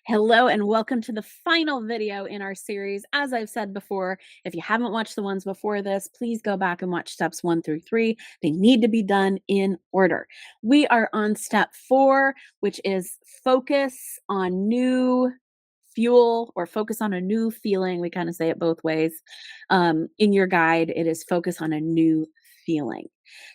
Hello and welcome to the final video in our series. As I've said before, if you haven't watched the ones before this, please go back and watch steps 1 through 3. They need to be done in order. We are on step 4, which is focus on new fuel or focus on a new feeling. We kind of say it both ways. In your guide, it is focus on a new feeling.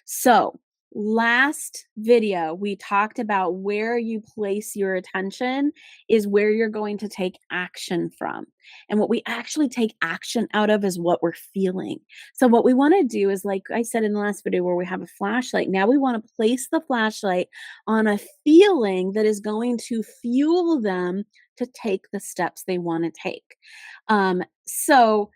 So, last video, we talked about where you place your attention is where you're going to take action from. And what we actually take action out of is what we're feeling. So, what we want to do is, like I said in the last video, where we have a flashlight, now we want to place the flashlight on a feeling that is going to fuel them to take the steps they want to take. So,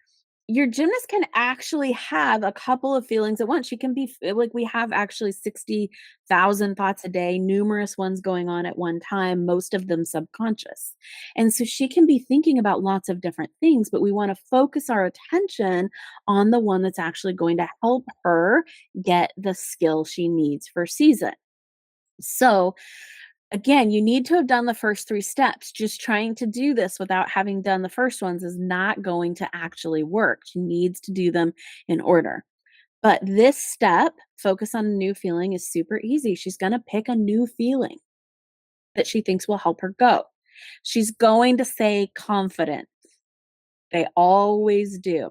your gymnast can actually have a couple of feelings at once. She can be like, we have actually 60,000 thoughts a day, numerous ones going on at one time, most of them subconscious. And so she can be thinking about lots of different things, but we want to focus our attention on the one that's actually going to help her get the skill she needs for season. So, again, you need to have done the first 3 steps. Just trying to do this without having done the first ones is not going to actually work. She needs to do them in order. But this step, focus on a new feeling, is super easy. She's going to pick a new feeling that she thinks will help her go. She's going to say confident. They always do.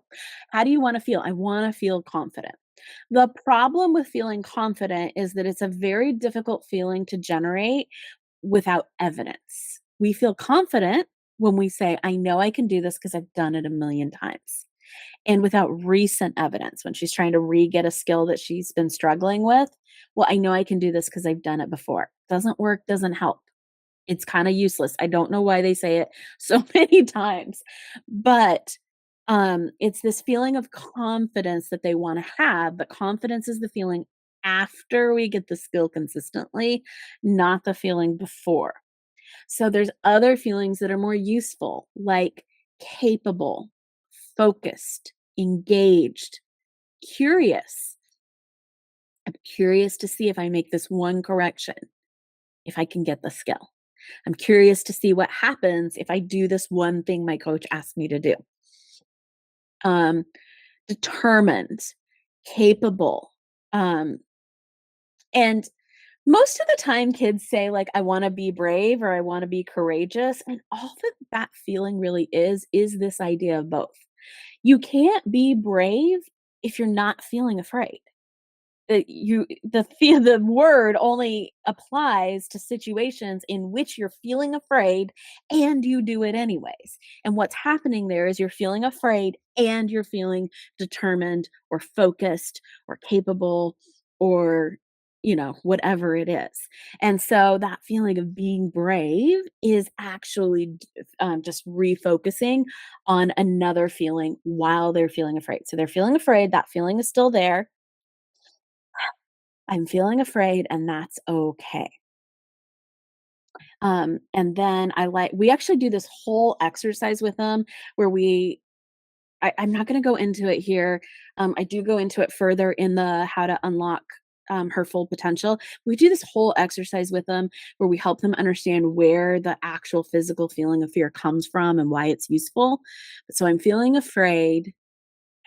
How do you want to feel? I want to feel confident. The problem with feeling confident is that it's a very difficult feeling to generate without evidence. We feel confident when we say, I know I can do this because I've done it a million times. And without recent evidence, when she's trying to re get a skill that she's been struggling with, well, I know I can do this because I've done it before. Doesn't work, doesn't help. It's kind of useless. I don't know why they say it so many times, but it's this feeling of confidence that they want to have. But confidence is the feeling after we get the skill consistently, not the feeling before. So there's other feelings that are more useful, like capable, focused, engaged, curious. I'm curious to see if I make this one correction, if I can get the skill. I'm curious to see what happens if I do this one thing my coach asked me to do. Um, Determined, capable. Um, and most of the time, kids say, like, I want to be brave or I want to be courageous. And all that that feeling really is this idea of both. You can't be brave if you're not feeling afraid. The word only applies to situations in which you're feeling afraid and you do it anyways. And what's happening there is you're feeling afraid and you're feeling determined or focused or capable or whatever it is. And so that feeling of being brave is actually just refocusing on another feeling while they're feeling afraid. So they're feeling afraid, that feeling is still there. I'm feeling afraid, and that's okay. And then we actually do this whole exercise with them where I'm not going to go into it here. I do go into it further in the how to unlock her full potential. We do this whole exercise with them where we help them understand where the actual physical feeling of fear comes from and why it's useful. So I'm feeling afraid,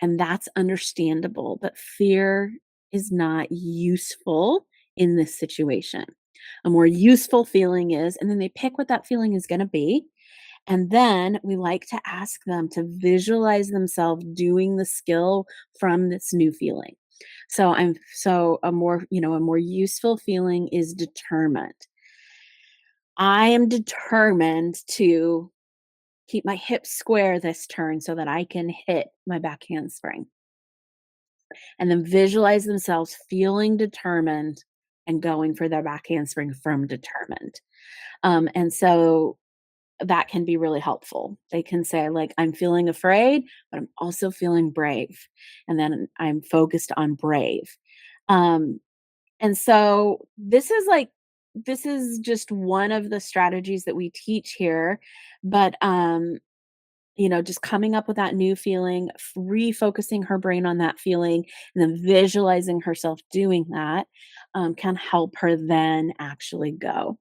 and that's understandable, but fear is not useful in this situation. A more useful feeling is, and then they pick what that feeling is going to be. And then we like to ask them to visualize themselves doing the skill from this new feeling. So a more useful feeling is determined. I am determined to keep my hips square this turn so that I can hit my back handspring. And then visualize themselves feeling determined and going for their back handspring from determined. And so that can be really helpful. They can say, like, I'm feeling afraid, but I'm also feeling brave. And then I'm focused on brave. Um, and so this is just one of the strategies that we teach here. But just coming up with that new feeling, refocusing her brain on that feeling, and then visualizing herself doing that can help her then actually go.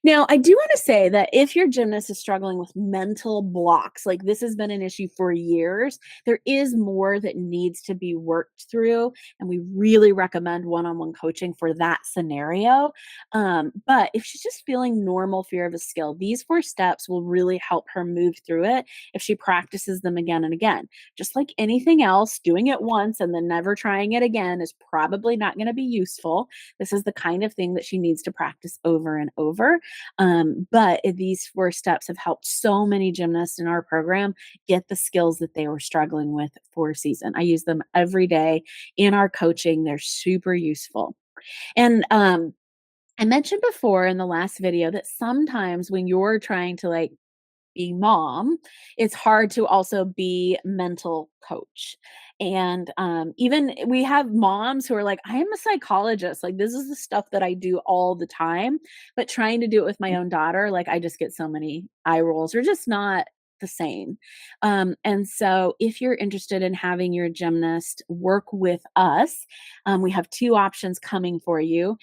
Now, I do want to say that if your gymnast is struggling with mental blocks, like this has been an issue for years, there is more that needs to be worked through. And we really recommend one on one coaching for that scenario. But if she's just feeling normal fear of a skill, these 4 steps will really help her move through it if she practices them again and again. Just like anything else, doing it once and then never trying it again is probably not going to be useful. This is the kind of thing that she needs to practice over and over. But these 4 steps have helped so many gymnasts in our program get the skills that they were struggling with for a season. I use them every day in our coaching. They're super useful. And I mentioned before in the last video that sometimes when you're trying to like be mom, it's hard to also be mental coach. And even we have moms who are like, I am a psychologist. Like, this is the stuff that I do all the time. But trying to do it with my own daughter, like, I just get so many eye rolls. Or just not the same. And so, if you're interested in having your gymnast work with us, we have 2 options coming for you.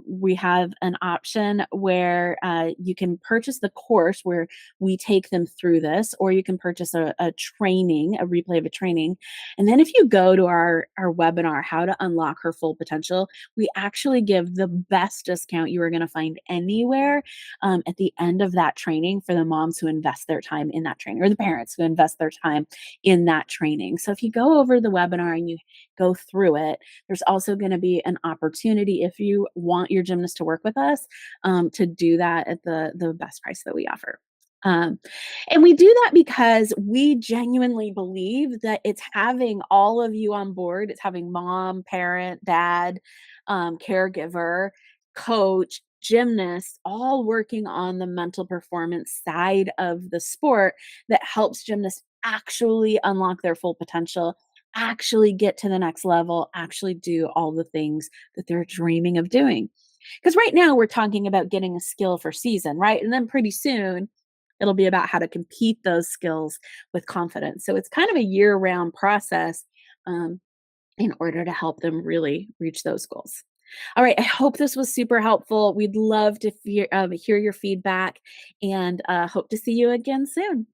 We have an option where you can purchase the course where we take them through this, or you can purchase a training, a replay of a training. And then if you go to our webinar, How to Unlock Her Full Potential, we actually give the best discount you are going to find anywhere at the end of that training for the moms who invest their time in that training, or the parents who invest their time in that training. So if you go over the webinar and you go through it, there's also going to be an opportunity if you want your gymnast to work with us to do that at the best price that we offer. Um, and we do that because we genuinely believe that it's having all of you on board. It's having mom, parent, dad, caregiver, coach, gymnast, all working on the mental performance side of the sport that helps gymnasts actually unlock their full potential, actually get to the next level, actually do all the things that they're dreaming of doing. Because right now we're talking about getting a skill for season, right? And then pretty soon it'll be about how to compete those skills with confidence. So it's kind of a year round process um, in order to help them really reach those goals. All right. I hope this was super helpful. We'd love to hear your feedback and hope to see you again soon.